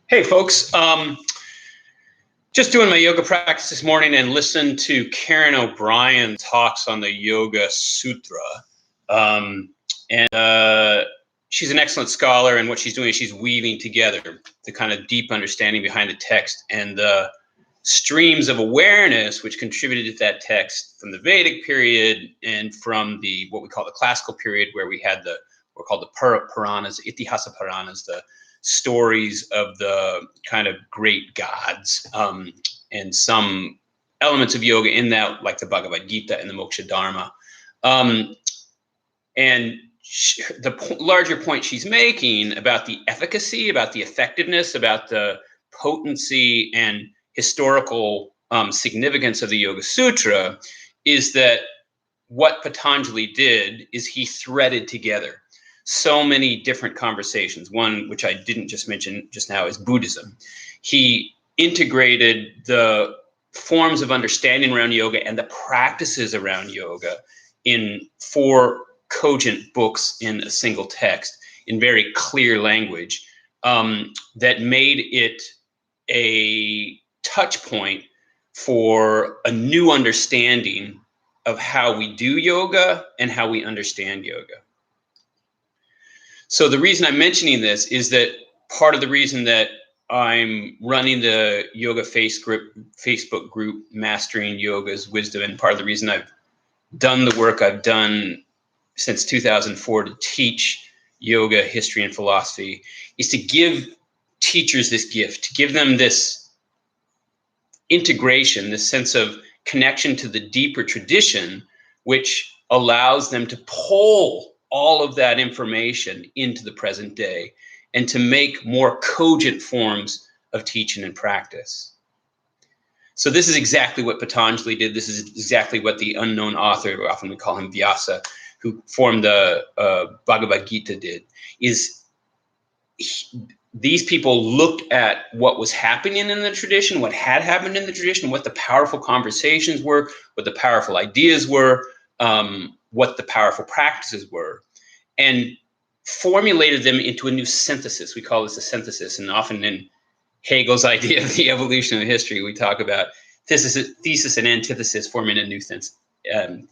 Hey folks, just doing my yoga practice this morning and listened to Karen O'Brien's talks on the Yoga Sutra. She's an excellent scholar, and what she's doing is she's weaving together the kind of deep understanding behind the text and the streams of awareness which contributed to that text from the Vedic period and from the what we call the classical period, where we had the what are called the Puranas, Itihasa Puranas, the stories of the kind of great gods, and some elements of yoga in that, like the Bhagavad Gita and the Moksha Dharma. The larger point she's making about the efficacy, about the effectiveness, about the potency and historical significance of the Yoga Sutra is that what Patanjali did is he threaded together so many different conversations. One, which I didn't just mention just now, is Buddhism. He integrated the forms of understanding around yoga and the practices around yoga in 4 cogent books in a single text in very clear language, that made it a touch point for a new understanding of how we do yoga and how we understand yoga. So the reason I'm mentioning this is that part of the reason that I'm running the yoga Facebook group, Mastering Yoga's Wisdom, and part of the reason I've done the work I've done since 2004 to teach yoga, history, and philosophy, is to give teachers this gift, to give them this integration, this sense of connection to the deeper tradition, which allows them to pull all of that information into the present day and to make more cogent forms of teaching and practice. So this is exactly what Patanjali did. This is exactly what the unknown author, often we call him Vyasa, who formed the Bhagavad Gita, did. These people looked at what was happening in the tradition, what had happened in the tradition, what the powerful conversations were, what the powerful ideas were, what the powerful practices were, and formulated them into a new synthesis. We call this a synthesis, and often in Hegel's idea of the evolution of history, we talk about thesis and antithesis forming a new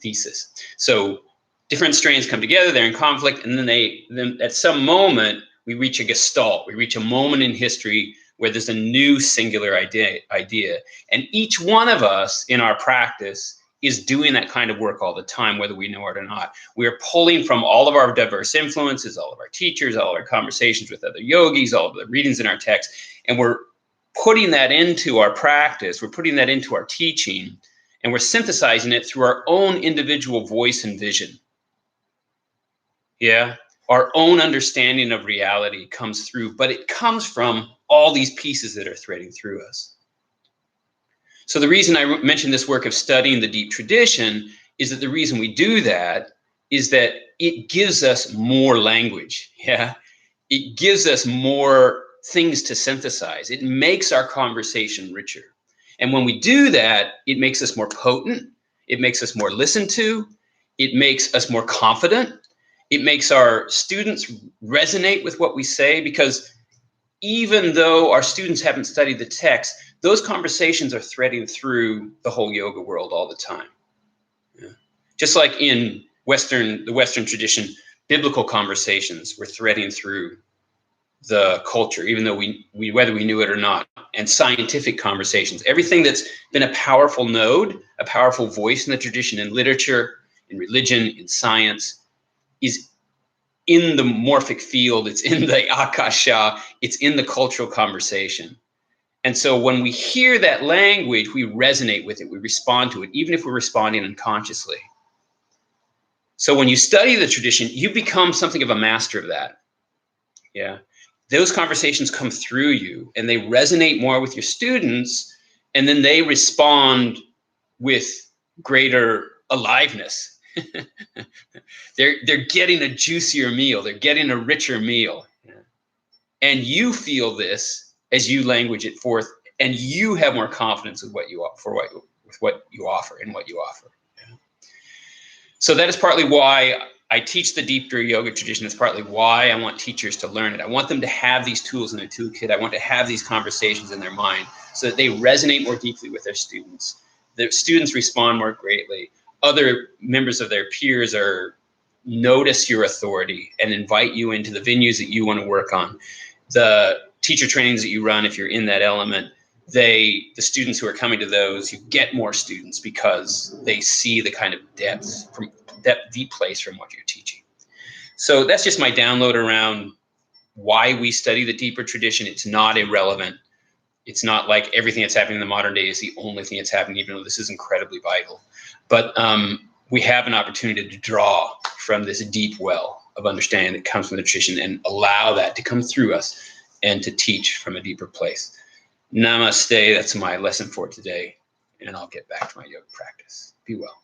thesis. So different strains come together, they're in conflict, and then at some moment, we reach a gestalt, we reach a moment in history where there's a new singular idea. And each one of us in our practice is doing that kind of work all the time, whether we know it or not. We're pulling from all of our diverse influences, all of our teachers, all of our conversations with other yogis, all of the readings in our text, and we're putting that into our practice, we're putting that into our teaching, and we're synthesizing it through our own individual voice and vision. Yeah, our own understanding of reality comes through, but it comes from all these pieces that are threading through us. So the reason I mentioned this work of studying the deep tradition is that the reason we do that is that it gives us more language. Yeah, it gives us more things to synthesize. It makes our conversation richer. And when we do that, it makes us more potent. It makes us more listened to. It makes us more confident. It makes our students resonate with what we say, because even though our students haven't studied the text, those conversations are threading through the whole yoga world all the time. Yeah. Just like in the Western tradition, biblical conversations were threading through the culture, even though we whether we knew it or not, and scientific conversations. Everything that's been a powerful node, a powerful voice in the tradition, in literature, in religion, in science, is in the morphic field, it's in the akasha, it's in the cultural conversation. And so when we hear that language, we resonate with it, we respond to it, even if we're responding unconsciously. So when you study the tradition, you become something of a master of that. Yeah. Those conversations come through you and they resonate more with your students, and then they respond with greater aliveness. They're getting a juicier meal. They're getting a richer meal. Yeah. And you feel this as you language it forth, and you have more confidence with what you offer and what you offer. Yeah. So that is partly why I teach the deeper yoga tradition. That's partly why I want teachers to learn it. I want them to have these tools in their toolkit. I want to have these conversations in their mind so that they resonate more deeply with their students. The students respond more greatly. Other members of their peers notice your authority and invite you into the venues that you want to work on. The teacher trainings that you run, if you're in that element, the students who are coming to those, you get more students because they see the kind of deep place from what you're teaching. So that's just my download around why we study the deeper tradition. It's not irrelevant. It's not like everything that's happening in the modern day is the only thing that's happening, even though this is incredibly vital. But we have an opportunity to draw from this deep well of understanding that comes from the tradition and allow that to come through us and to teach from a deeper place. Namaste. That's my lesson for today. And I'll get back to my yoga practice. Be well.